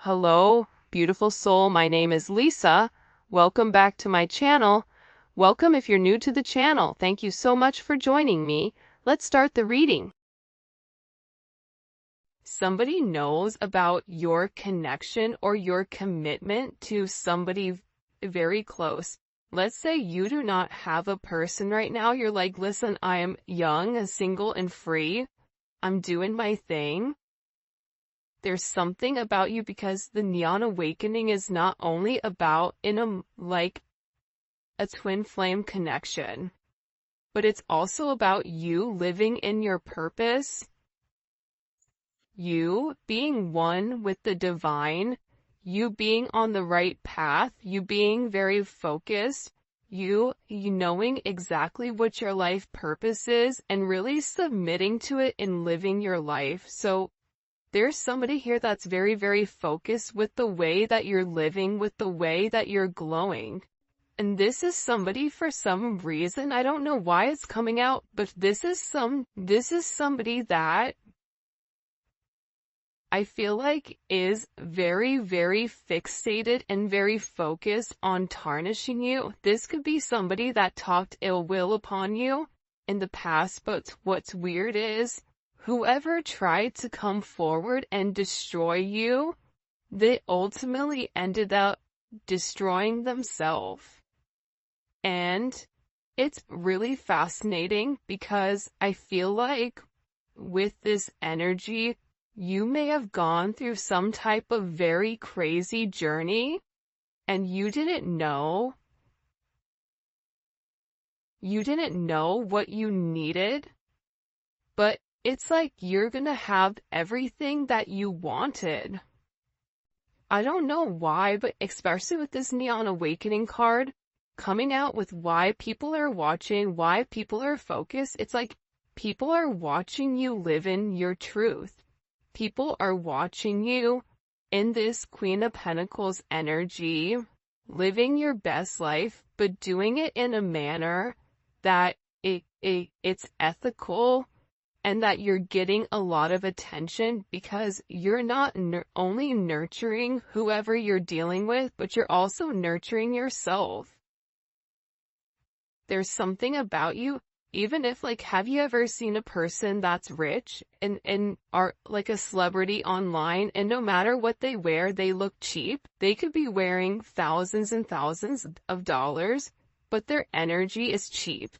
Hello, beautiful soul. My name is Lisa. Welcome back to my channel. Welcome if you're new to the channel. Thank you so much for joining me. Let's start the reading. Somebody knows about your connection or your commitment to somebody very close. Let's say you do not have a person right now. You're like, listen, I am young, single, and free. I'm doing my thing. There's something about you because the neon awakening is not only about a twin flame connection, but it's also about you living in your purpose, you being one with the divine, you being on the right path, you being very focused, you knowing exactly what your life purpose is and really submitting to it and living your life. So there's somebody here that's very, very focused with the way that you're living, with the way that you're glowing. And this is somebody, for some reason, I don't know why it's coming out, but this is somebody that I feel like is very, very fixated and very focused on tarnishing you. This could be somebody that talked ill will upon you in the past, but what's weird is whoever tried to come forward and destroy you, they ultimately ended up destroying themselves. And it's really fascinating because I feel like with this energy, you may have gone through some type of very crazy journey and you didn't know what you needed, but it's like you're gonna have everything that you wanted. I don't know why, but especially with this Neon Awakening card coming out with why people are watching, why people are focused, it's like people are watching you live in your truth. People are watching you in this Queen of Pentacles energy, living your best life, but doing it in a manner that it's ethical, and that you're getting a lot of attention because you're not only nurturing whoever you're dealing with, but you're also nurturing yourself. There's something about you, even if have you ever seen a person that's rich and are like a celebrity online, and no matter what they wear, they look cheap? They could be wearing thousands and thousands of dollars, but their energy is cheap.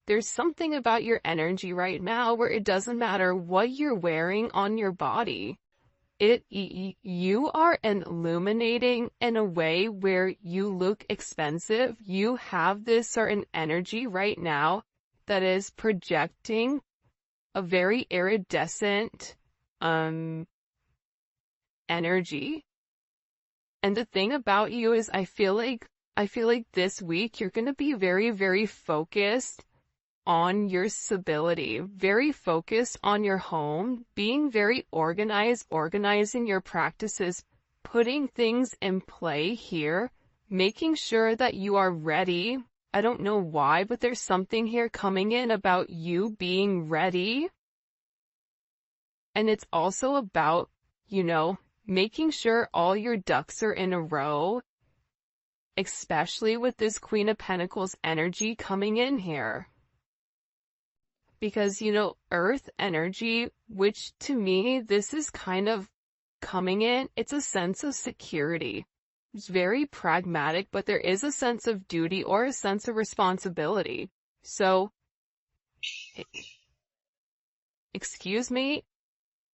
There's something about your energy right now where it doesn't matter what you're wearing on your body. You are illuminating in a way where you look expensive. You have this certain energy right now that is projecting a very iridescent energy. And the thing about you is I feel like this week you're going to be very, very focused on your stability, very focused on your home, being very organized, organizing your practices, putting things in play here, making sure that you are ready. I don't know why, but there's something here coming in about you being ready. And it's also about, making sure all your ducks are in a row, especially with this Queen of Pentacles energy coming in here. Because, earth energy, which to me, this is kind of coming in, it's a sense of security. It's very pragmatic, but there is a sense of duty or a sense of responsibility. So, excuse me,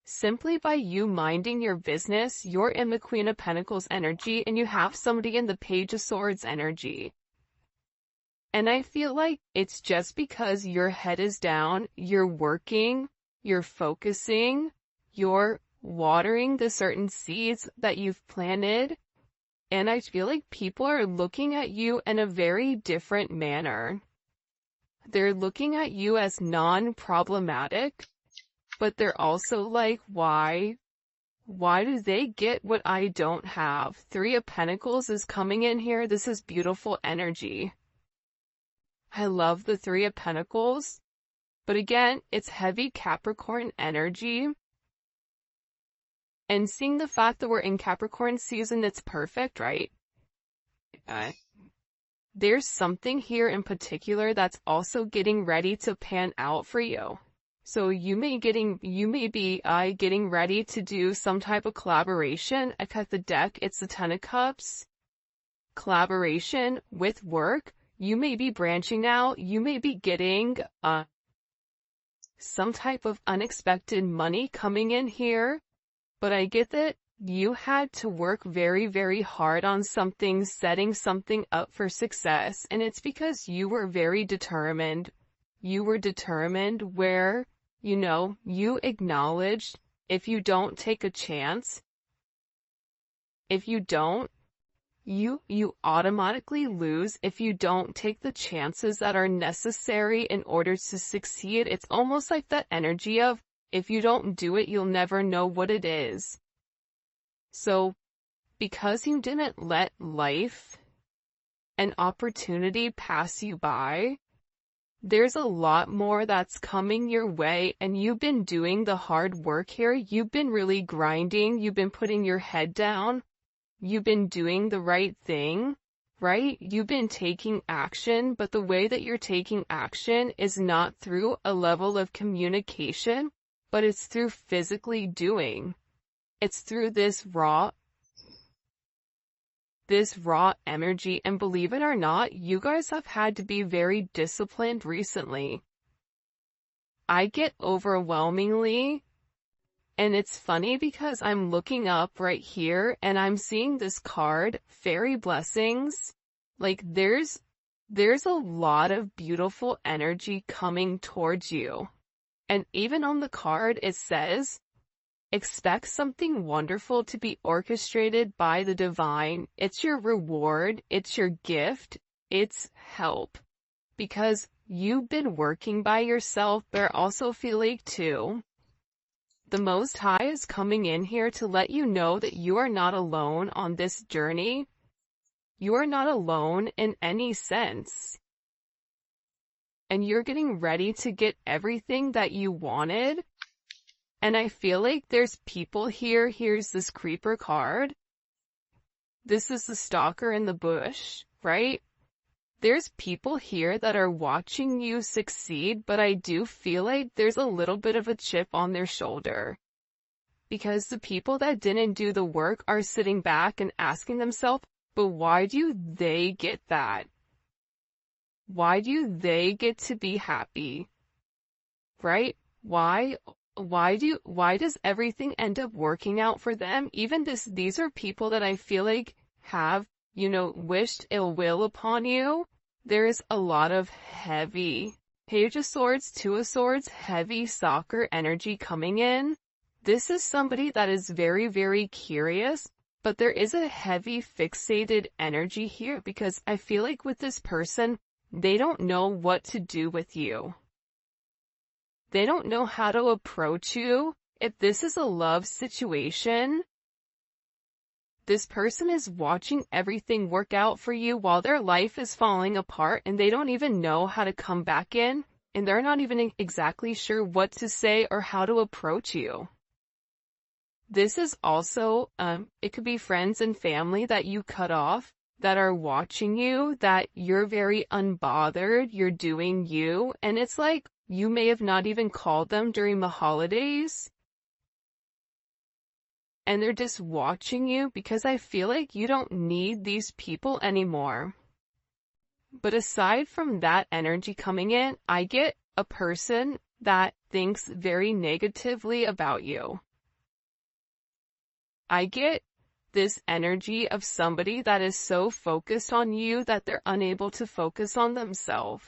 simply by you minding your business, you're in the Queen of Pentacles energy and you have somebody in the Page of Swords energy. And I feel like it's just because your head is down, you're working, you're focusing, you're watering the certain seeds that you've planted. And I feel like people are looking at you in a very different manner. They're looking at you as non-problematic, but they're also like, why do they get what I don't have? Three of Pentacles is coming in here. This is beautiful energy. I love the Three of Pentacles, but again, it's heavy Capricorn energy. And seeing the fact that we're in Capricorn season, it's perfect, right? There's something here in particular that's also getting ready to pan out for you. So you may be getting ready to do some type of collaboration. I cut the deck, it's the Ten of Cups. Collaboration with work. You may be branching out. You may be getting some type of unexpected money coming in here. But I get that you had to work very, very hard on something, setting something up for success. And it's because you were very determined. You were determined where, you acknowledged if you don't take a chance, if you don't, you automatically lose if you don't take the chances that are necessary in order to succeed. It's almost like that energy of, if you don't do it, you'll never know what it is. So, because you didn't let life and opportunity pass you by, there's a lot more that's coming your way, and you've been doing the hard work here. You've been really grinding. You've been putting your head down. You've been doing the right thing, right? You've been taking action, but the way that you're taking action is not through a level of communication, but it's through physically doing. It's through this raw energy. And believe it or not, you guys have had to be very disciplined recently. I get overwhelmingly, and it's funny because I'm looking up right here and I'm seeing this card, Fairy Blessings. Like there's a lot of beautiful energy coming towards you. And even on the card it says, expect something wonderful to be orchestrated by the divine. It's your reward, it's your gift, it's help. Because you've been working by yourself, but I also feel like too, the Most High is coming in here to let you know that you are not alone on this journey. You are not alone in any sense. And you're getting ready to get everything that you wanted. And I feel like there's people here. Here's this creeper card. This is the stalker in the bush, right? There's people here that are watching you succeed, but I do feel like there's a little bit of a chip on their shoulder. Because the people that didn't do the work are sitting back and asking themselves, but why do they get that? Why do they get to be happy? Right? Why does everything end up working out for them? Even these are people that I feel like have, wished ill will upon you. There's a lot of heavy Page of Swords, Two of Swords, heavy soccer energy coming in. This is somebody that is very, very curious, but there is a heavy fixated energy here because I feel like with this person, they don't know what to do with you. They don't know how to approach you. If this is a love situation, this person is watching everything work out for you while their life is falling apart and they don't even know how to come back in, and they're not even exactly sure what to say or how to approach you. This is also, it could be friends and family that you cut off that are watching you, that you're very unbothered, you're doing you, and it's like you may have not even called them during the holidays. And they're just watching you because I feel like you don't need these people anymore. But aside from that energy coming in, I get a person that thinks very negatively about you. I get this energy of somebody that is so focused on you that they're unable to focus on themselves.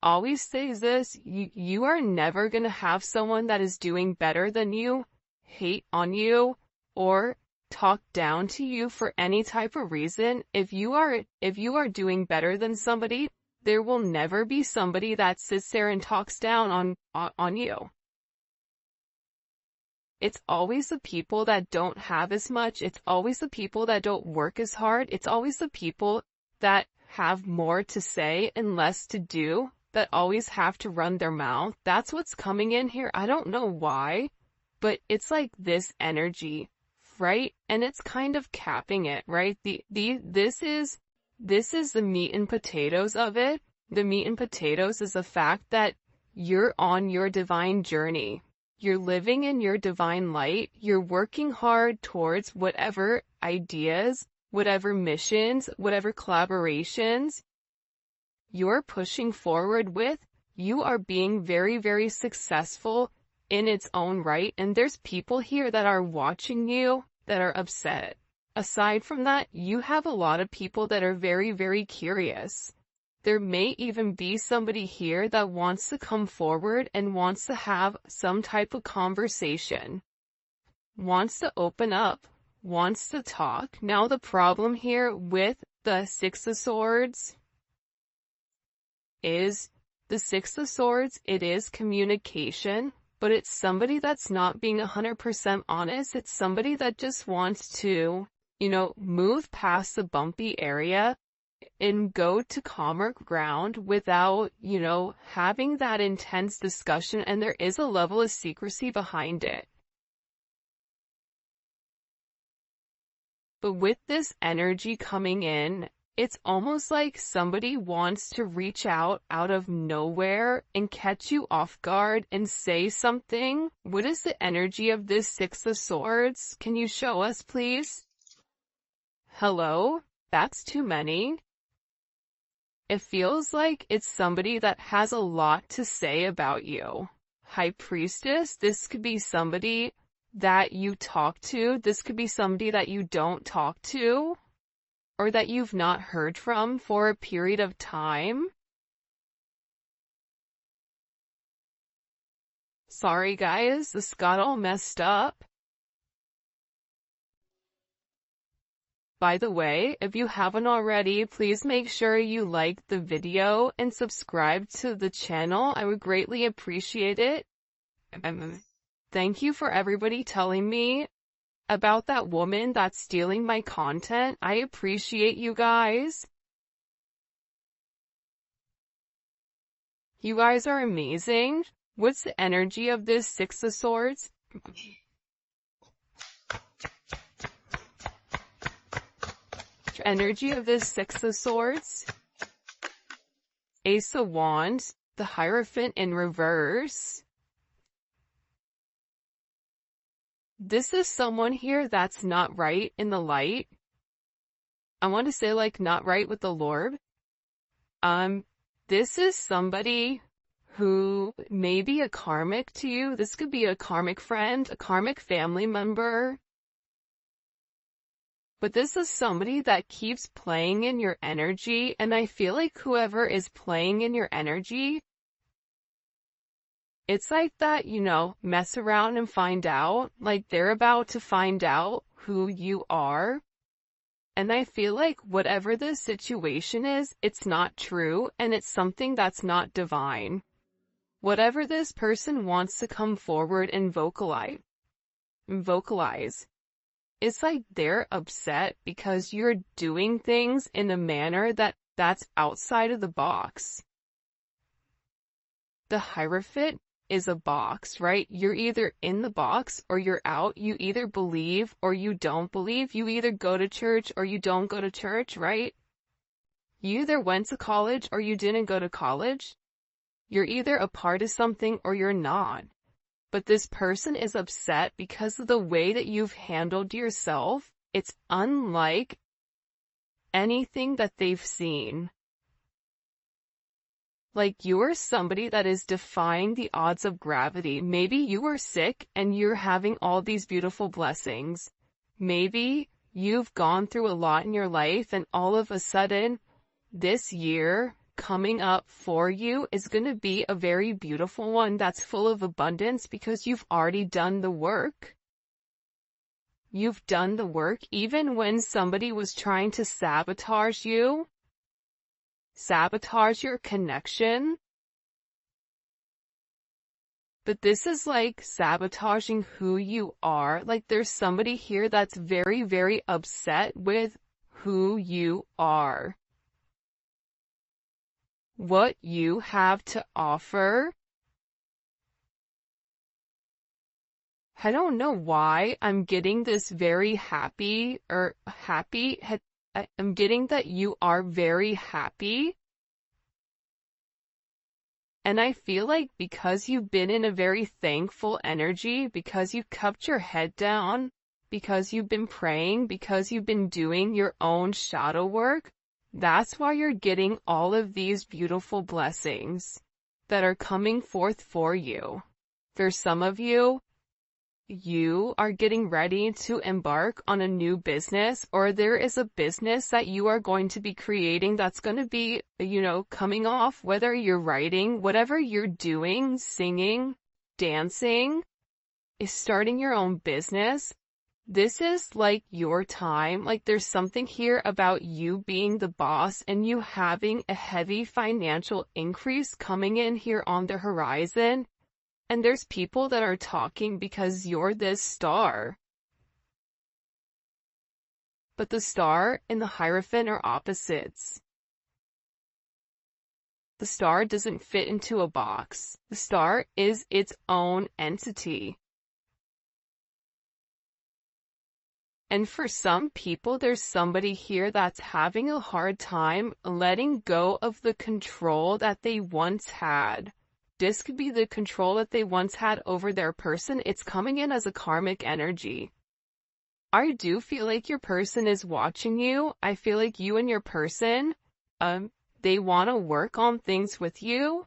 Always says this, you are never going to have someone that is doing better than you, hate on you, or talk down to you for any type of reason. If you are doing better than somebody, there will never be somebody that sits there and talks down on you. It's always the people that don't have as much. It's always the people that don't work as hard. It's always the people that have more to say and less to do, that always have to run their mouth. That's what's coming in here. I don't know why, but it's like this energy right? And it's kind of capping it, right? This is the meat and potatoes of it. The meat and potatoes is the fact that you're on your divine journey. You're living in your divine light. You're working hard towards whatever ideas, whatever missions, whatever collaborations you're pushing forward with. You are being very, very successful in its own right. And there's people here that are watching you that are upset. Aside from that, you have a lot of people that are very, very curious. There may even be somebody here that wants to come forward and wants to have some type of conversation, wants to open up, wants to talk. Now the problem here with the Six of Swords is it is communication, but it's somebody that's not being 100% honest. It's somebody that just wants to, move past the bumpy area and go to calmer ground without, having that intense discussion, and there is a level of secrecy behind it. But with this energy coming in, it's almost like somebody wants to reach out of nowhere and catch you off guard and say something. What is the energy of this Six of Swords? Can you show us, please? Hello? That's too many. It feels like it's somebody that has a lot to say about you. High Priestess, this could be somebody that you talk to. This could be somebody that you don't talk to, or that you've not heard from for a period of time. Sorry guys, this got all messed up. By the way, if you haven't already, please make sure you like the video and subscribe to the channel. I would greatly appreciate it. Thank you for everybody telling me about that woman that's stealing my content. I appreciate you guys. You guys are amazing. What's the energy of this Six of Swords? Energy of this Six of Swords. Ace of Wands, the Hierophant in reverse. This is someone here that's not right in the light. I want to say like not right with the Lord. This is somebody who may be a karmic to you. This could be a karmic friend, a karmic family member. But this is somebody that keeps playing in your energy, and I feel like whoever is playing in your energy, it's like that, mess around and find out, like they're about to find out who you are. And I feel like whatever the situation is, it's not true, and it's something that's not divine. Whatever this person wants to come forward and vocalize, it's like they're upset because you're doing things in a manner that's outside of the box. The Hierophant is a box, right? You're either in the box or you're out. You either believe or you don't believe. You either go to church or you don't go to church, right? You either went to college or you didn't go to college. You're either a part of something or you're not. But this person is upset because of the way that you've handled yourself. It's unlike anything that they've seen. Like you're somebody that is defying the odds of gravity. Maybe you were sick and you're having all these beautiful blessings. Maybe you've gone through a lot in your life and all of a sudden this year coming up for you is going to be a very beautiful one that's full of abundance because you've already done the work. You've done the work even when somebody was trying to sabotage you, sabotage your connection. But this is like sabotaging who you are. Like there's somebody here that's very, very upset with who you are. What you have to offer. I don't know why I'm getting this very happy, I'm getting that you are very happy. And I feel like because you've been in a very thankful energy, because you kept your head down, because you've been praying, because you've been doing your own shadow work, that's why you're getting all of these beautiful blessings that are coming forth for you. For some of you, you are getting ready to embark on a new business, or there is a business that you are going to be creating that's going to be, coming off, whether you're writing, whatever you're doing, singing, dancing, is starting your own business. This is like your time. Like there's something here about you being the boss and you having a heavy financial increase coming in here on the horizon. And there's people that are talking because you're this star. But the star and the Hierophant are opposites. The star doesn't fit into a box. The star is its own entity. And for some people, there's somebody here that's having a hard time letting go of the control that they once had. This could be the control that they once had over their person. It's coming in as a karmic energy. I do feel like your person is watching you. I feel like you and your person, they want to work on things with you.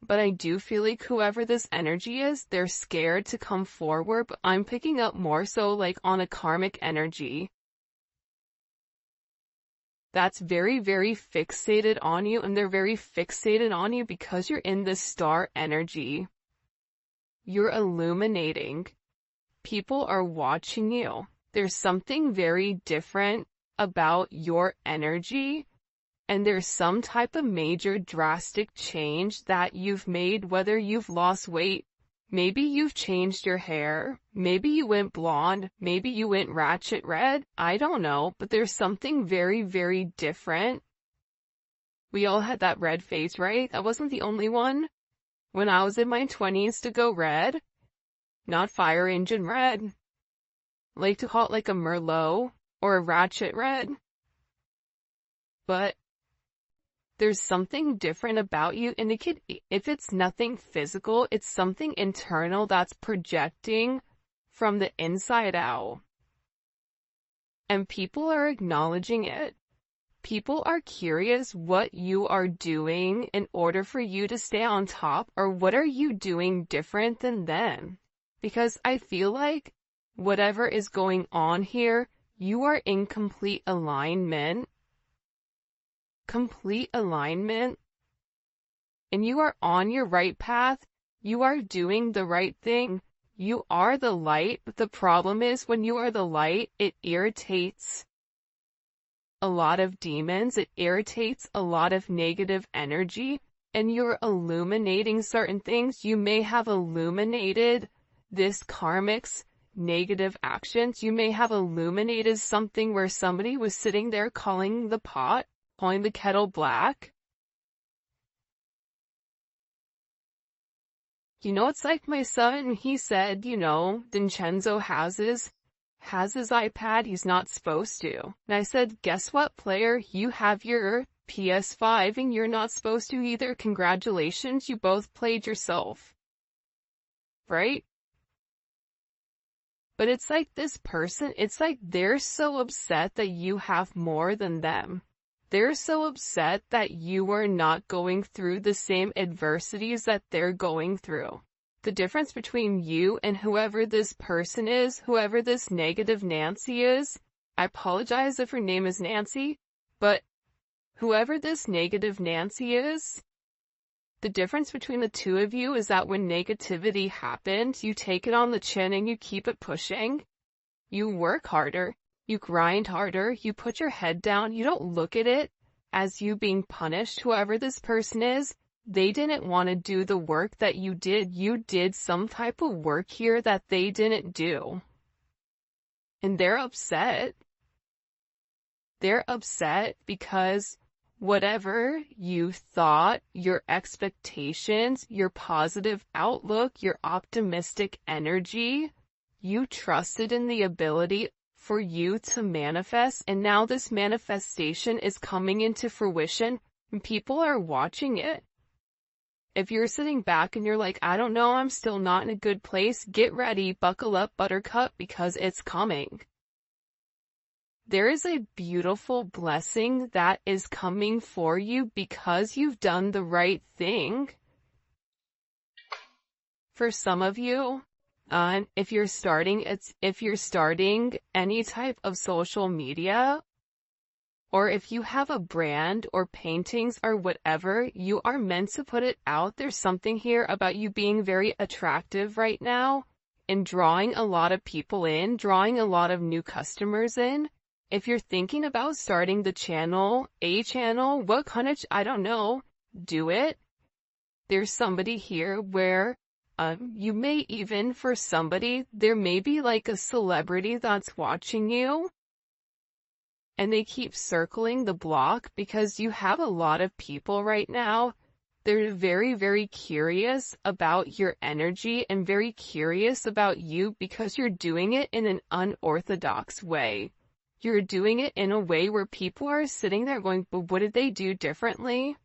But I do feel like whoever this energy is, they're scared to come forward. But I'm picking up more so like on a karmic energy that's very, very fixated on you, and they're very fixated on you because you're in this star energy. You're illuminating. People are watching you. There's something very different about your energy, and there's some type of major drastic change that you've made, whether you've lost weight, maybe you've changed your hair, maybe you went blonde, maybe you went ratchet red, I don't know, but there's something very, very different. We all had that red phase, right? I wasn't the only one. When I was in my 20s to go red, not fire engine red. I like to call it like a Merlot or a ratchet red. But there's something different about you, and if it's nothing physical, it's something internal that's projecting from the inside out. And people are acknowledging it. People are curious what you are doing in order for you to stay on top, or what are you doing different than them? Because I feel like whatever is going on here, you are in complete alignment. Complete alignment, and you are on your right path. You are doing the right thing. You are the light, but the problem is when you are the light, it irritates a lot of demons, it irritates a lot of negative energy, and you're illuminating certain things. You may have illuminated this karmic's negative actions. You may have illuminated something where somebody was sitting there calling the kettle black. It's like my son, he said, Vincenzo has his iPad, he's not supposed to. And I said, guess what, player? You have your PS5 and you're not supposed to either. Congratulations, you both played yourself. Right? But it's like this person, it's like they're so upset that you have more than them. They're so upset that you are not going through the same adversities that they're going through. The difference between you and whoever this person is, whoever this negative Nancy is, I apologize if her name is Nancy, but whoever this negative Nancy is, the difference between the two of you is that when negativity happens, you take it on the chin and you keep it pushing. You work harder. You grind harder, you put your head down, you don't look at it as you being punished. Whoever this person is, they didn't want to do the work that you did. You did some type of work here that they didn't do. And they're upset. They're upset because Whatever you thought, your expectations, your positive outlook, your optimistic energy, you trusted in the ability for you to manifest, and now this manifestation is coming into fruition, and people are watching it. If you're sitting back and you're like, I don't know, I'm still not in a good place, get ready, buckle up, buttercup, because it's coming. There is a beautiful blessing that is coming for you because you've done the right thing. For some of you, if you're starting any type of social media, or if you have a brand or paintings or whatever, you are meant to put it out. There's something here about you being very attractive right now and drawing a lot of people in, drawing a lot of new customers in. If you're thinking about starting a channel, what kind of, I don't know, do it. There's somebody here where, you may even, for somebody, there may be like a celebrity that's watching you, and they keep circling the block because you have a lot of people right now. They're very, very curious about your energy and very curious about you because you're doing it in an unorthodox way. You're doing it in a way where people are sitting there going, but what did they do differently?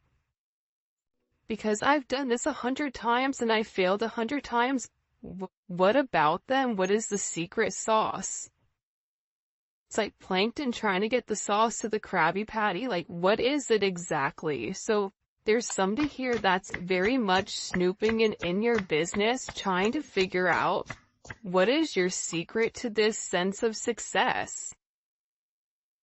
Because I've done this 100 times and I failed 100 times. What about them? What is the secret sauce? It's like plankton trying to get the sauce to the Krabby Patty. Like, what is it exactly? So there's somebody here that's very much snooping in your business, trying to figure out what is your secret to this sense of success.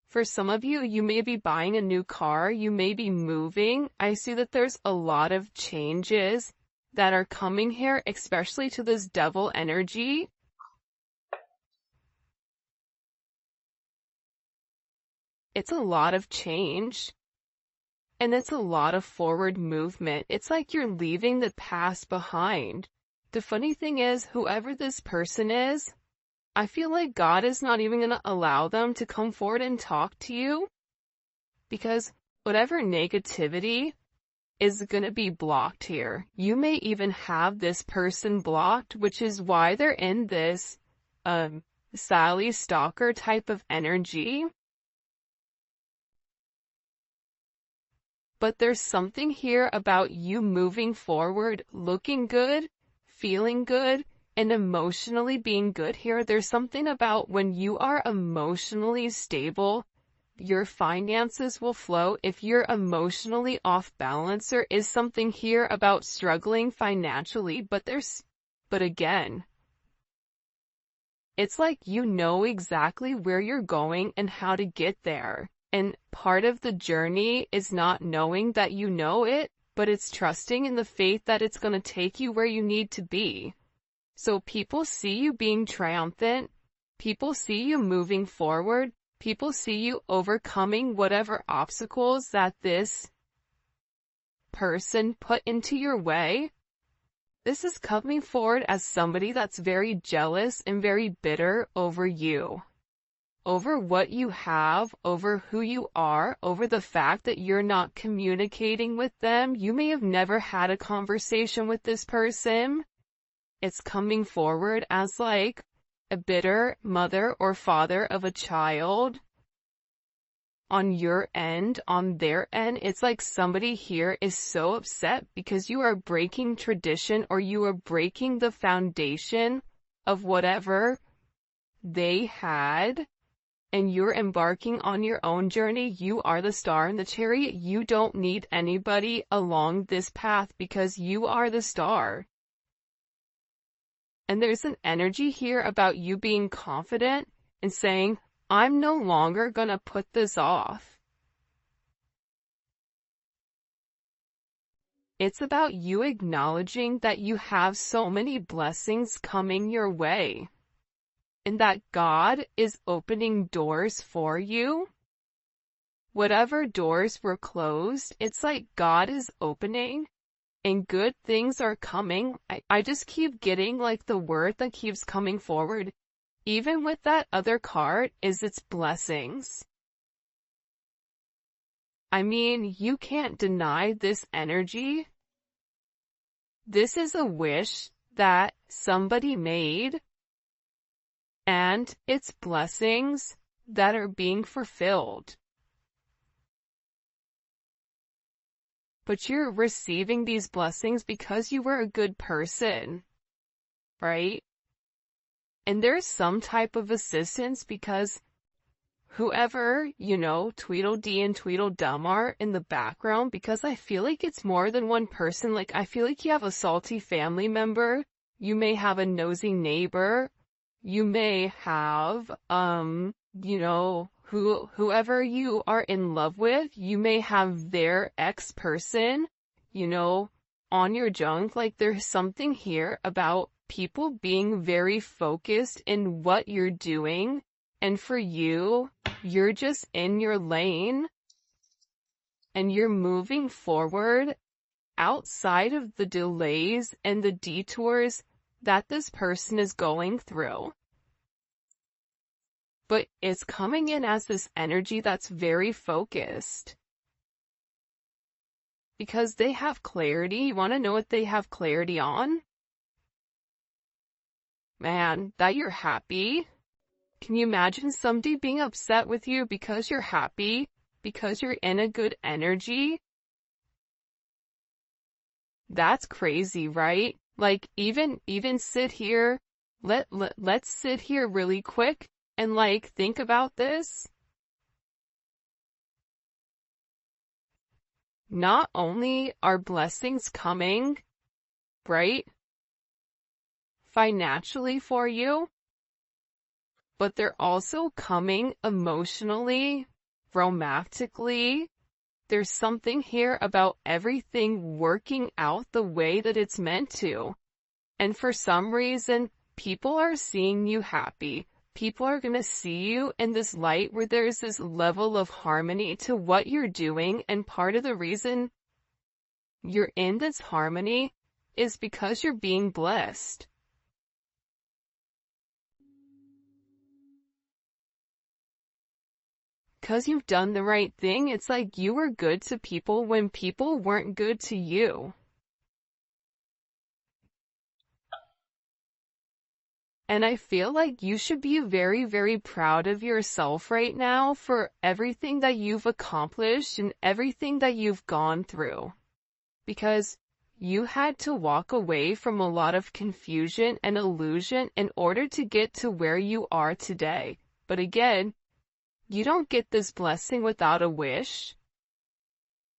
For some of you, you may be buying a new car, you may be moving. I see that there's a lot of changes that are coming here, especially to this devil energy. It's a lot of change, and it's a lot of forward movement. It's like you're leaving the past behind. The funny thing is, whoever this person is, I feel like God is not even going to allow them to come forward and talk to you, because whatever negativity is going to be blocked here. You may even have this person blocked, which is why they're in this Sally Stalker type of energy. But there's something here about you moving forward, looking good, feeling good, and emotionally being good here. There's something about when you are emotionally stable, your finances will flow. If you're emotionally off balance, there is something here about struggling financially, but again, it's like you know exactly where you're going and how to get there. And part of the journey is not knowing that you know it, but it's trusting in the faith that it's going to take you where you need to be. So people see you being triumphant, people see you moving forward, people see you overcoming whatever obstacles that this person put into your way. This is coming forward as somebody that's very jealous and very bitter over you, over what you have, over who you are, over the fact that you're not communicating with them. You may have never had a conversation with this person. It's coming forward as like a bitter mother or father of a child. On your end, on their end, it's like somebody here is so upset because you are breaking tradition, or you are breaking the foundation of whatever they had, and you're embarking on your own journey. You are the star in the chariot. You don't need anybody along this path because you are the star. And there's an energy here about you being confident and saying, I'm no longer gonna put this off. It's about you acknowledging that you have so many blessings coming your way, and that God is opening doors for you. Whatever doors were closed, it's like God is opening, and good things are coming. I just keep getting like the word that keeps coming forward. Even with that other card, is its blessings. I mean, you can't deny this energy. This is a wish that somebody made, and it's blessings that are being fulfilled. But you're receiving these blessings because you were a good person, right? And there's some type of assistance because whoever, Tweedledee and Tweedledum are in the background, because I feel like it's more than one person. Like, I feel like you have a salty family member, you may have a nosy neighbor, you may have, whoever you are in love with, you may have their ex-person, on your junk. Like, there's something here about people being very focused in what you're doing. And for you, you're just in your lane and you're moving forward outside of the delays and the detours that this person is going through. But it's coming in as this energy that's very focused. Because they have clarity. You want to know what they have clarity on? Man, that you're happy. Can you imagine somebody being upset with you because you're happy? Because you're in a good energy? That's crazy, right? Like, even sit here, let's sit here really quick and think about this. Not only are blessings coming, right, financially for you, but they're also coming emotionally, romantically. There's something here about everything working out the way that it's meant to. And for some reason, people are seeing you happy. People are going to see you in this light where there's this level of harmony to what you're doing. And part of the reason you're in this harmony is because you're being blessed. Because you've done the right thing. It's like you were good to people when people weren't good to you. And I feel like you should be very, very proud of yourself right now for everything that you've accomplished and everything that you've gone through. Because you had to walk away from a lot of confusion and illusion in order to get to where you are today. But again, you don't get this blessing without a wish.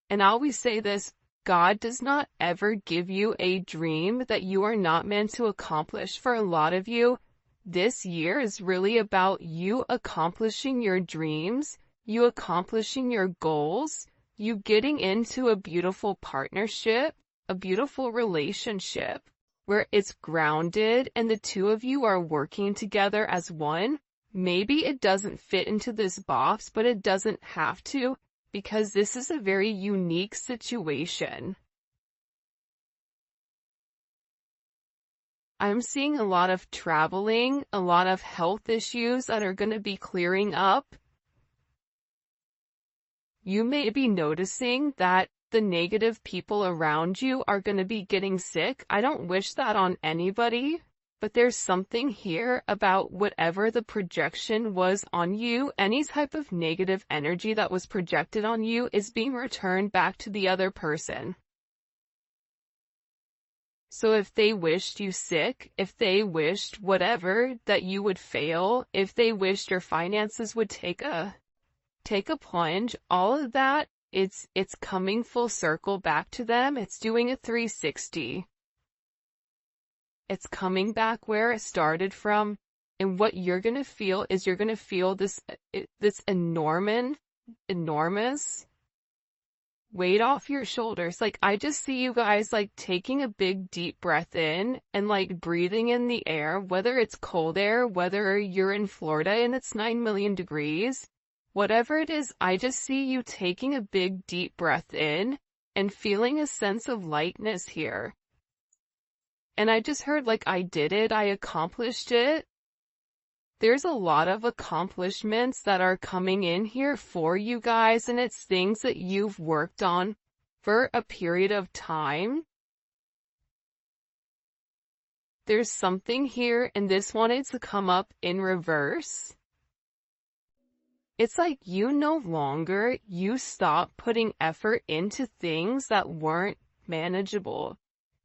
And I always say this, God does not ever give you a dream that you are not meant to accomplish. For a lot of you, this year is really about you accomplishing your dreams, you accomplishing your goals, you getting into a beautiful partnership, a beautiful relationship, where it's grounded and the two of you are working together as one. Maybe it doesn't fit into this box, but it doesn't have to, because this is a very unique situation. I'm seeing a lot of traveling, a lot of health issues that are going to be clearing up. You may be noticing that the negative people around you are going to be getting sick. I don't wish that on anybody. But there's something here about whatever the projection was on you, any type of negative energy that was projected on you is being returned back to the other person. So if they wished you sick, if they wished whatever, that you would fail, if they wished your finances would take a plunge, all of that, it's coming full circle back to them. It's doing a 360. It's coming back where it started from, and what you're going to feel is you're going to feel this enormous weight off your shoulders. Like, I just see you guys taking a big deep breath in and breathing in the air, whether it's cold air, whether you're in Florida and it's 9 million degrees, whatever it is, I just see you taking a big deep breath in and feeling a sense of lightness here. And I just heard I did it, I accomplished it. there's a lot of accomplishments that are coming in here for you guys, and it's things that you've worked on for a period of time. There's something here, and this wanted to come up in reverse. It's like you stop putting effort into things that weren't manageable.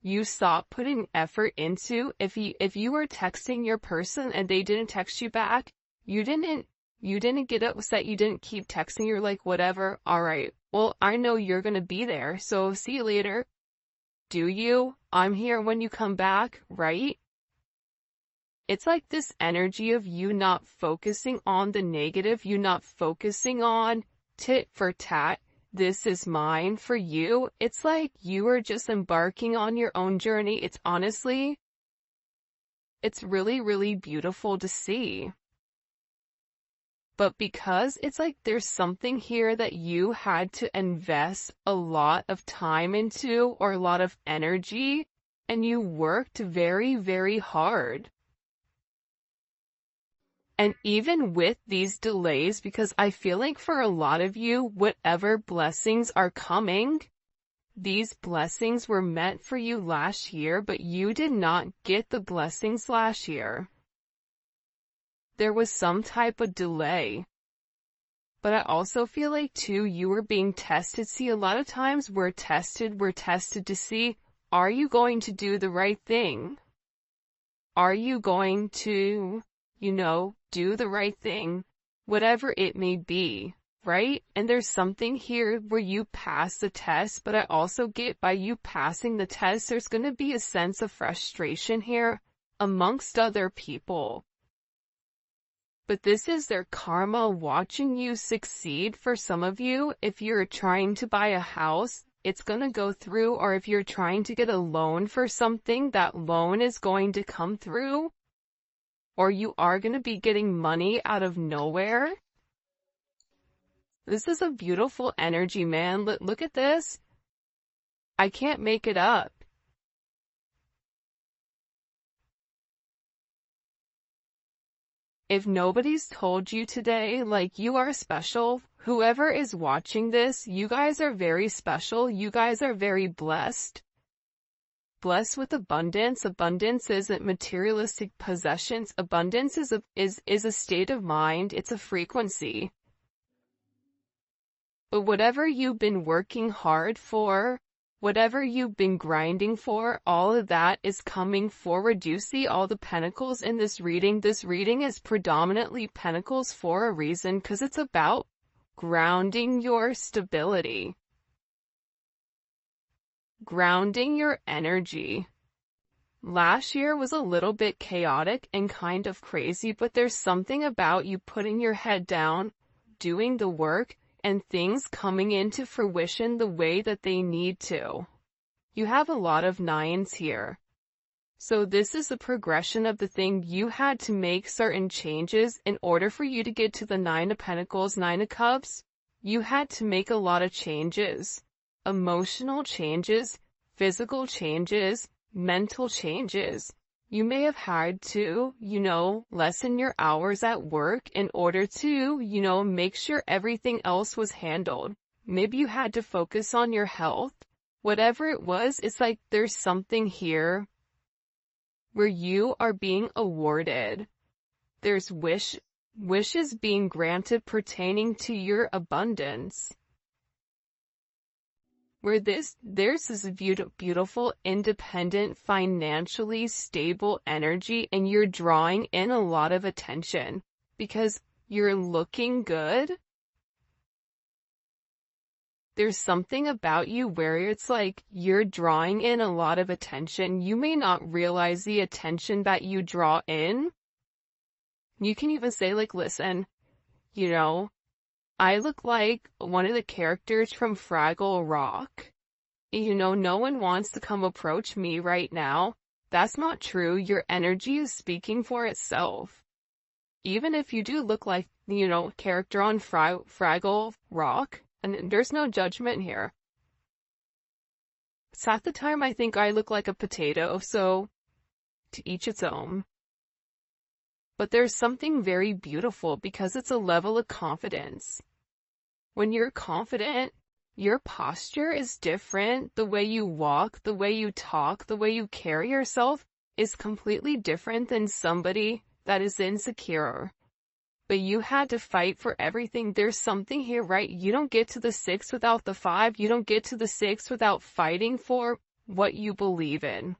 You stop putting effort into, if you were texting your person and they didn't text you back, you didn't get upset, you didn't keep texting, you're like, whatever, alright, well, I know you're gonna be there, so see you later. Do you? I'm here when you come back, right? It's like this energy of you not focusing on the negative, you not focusing on tit for tat, this is mine for you. It's like you are just embarking on your own journey. It's honestly, it's really, really beautiful to see. But because it's like there's something here that you had to invest a lot of time into, or a lot of energy, and you worked very, very hard. And even with these delays, because I feel like for a lot of you, whatever blessings are coming, these blessings were meant for you last year, but you did not get the blessings last year. There was some type of delay. But I also feel like too, you were being tested. See, a lot of times we're tested to see, are you going to do the right thing? Are you going to, do the right thing, whatever it may be, right? And there's something here where you pass the test, but I also get by you passing the test, there's going to be a sense of frustration here amongst other people. But this is their karma watching you succeed. For some of you, if you're trying to buy a house, it's going to go through, or if you're trying to get a loan for something, that loan is going to come through. Or you are going to be getting money out of nowhere. This is a beautiful energy, man. Look at this. I can't make it up. If nobody's told you today, like, you are special, whoever is watching this, you guys are very special. You guys are very blessed. Blessed with abundance. Abundance isn't materialistic possessions. Abundance is a state of mind. It's a frequency. But whatever you've been working hard for, whatever you've been grinding for, all of that is coming forward. You see all the pentacles in this reading. This reading is predominantly pentacles for a reason, because it's about grounding your stability. Grounding your energy. Last year was a little bit chaotic and kind of crazy, but there's something about you putting your head down, doing the work, and things coming into fruition the way that they need to. You have a lot of nines here. So this is a progression of the thing. You had to make certain changes in order for you to get to the Nine of Pentacles, Nine of Cups. You had to make a lot of changes. Emotional changes, physical changes, mental changes. You may have had to, lessen your hours at work in order to, make sure everything else was handled. Maybe you had to focus on your health. Whatever it was, it's like there's something here where you are being awarded. There's wishes being granted pertaining to your abundance. Where there's this beautiful, independent, financially stable energy, and you're drawing in a lot of attention because you're looking good. There's something about you where it's like you're drawing in a lot of attention. You may not realize the attention that you draw in. You can even say, like, listen, I look like one of the characters from Fraggle Rock. No one wants to come approach me right now. That's not true. Your energy is speaking for itself. Even if you do look like, character on Fraggle Rock, and there's no judgment here. It's half the time I think I look like a potato, so to each its own. But there's something very beautiful because it's a level of confidence. When you're confident, your posture is different. The way you walk, the way you talk, the way you carry yourself is completely different than somebody that is insecure. But you had to fight for everything. There's something here, right? You don't get to the 6 without the 5. You don't get to the 6 without fighting for what you believe in.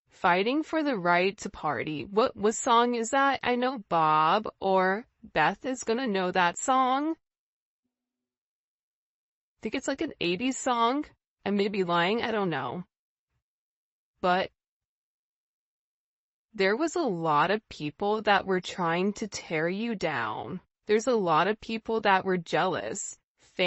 Fighting for the right to party. What song is that? I know Bob or Beth is gonna know that song. I think it's like an 80s song. I may be lying, I don't know. But there was a lot of people that were trying to tear you down. There's a lot of people that were jealous.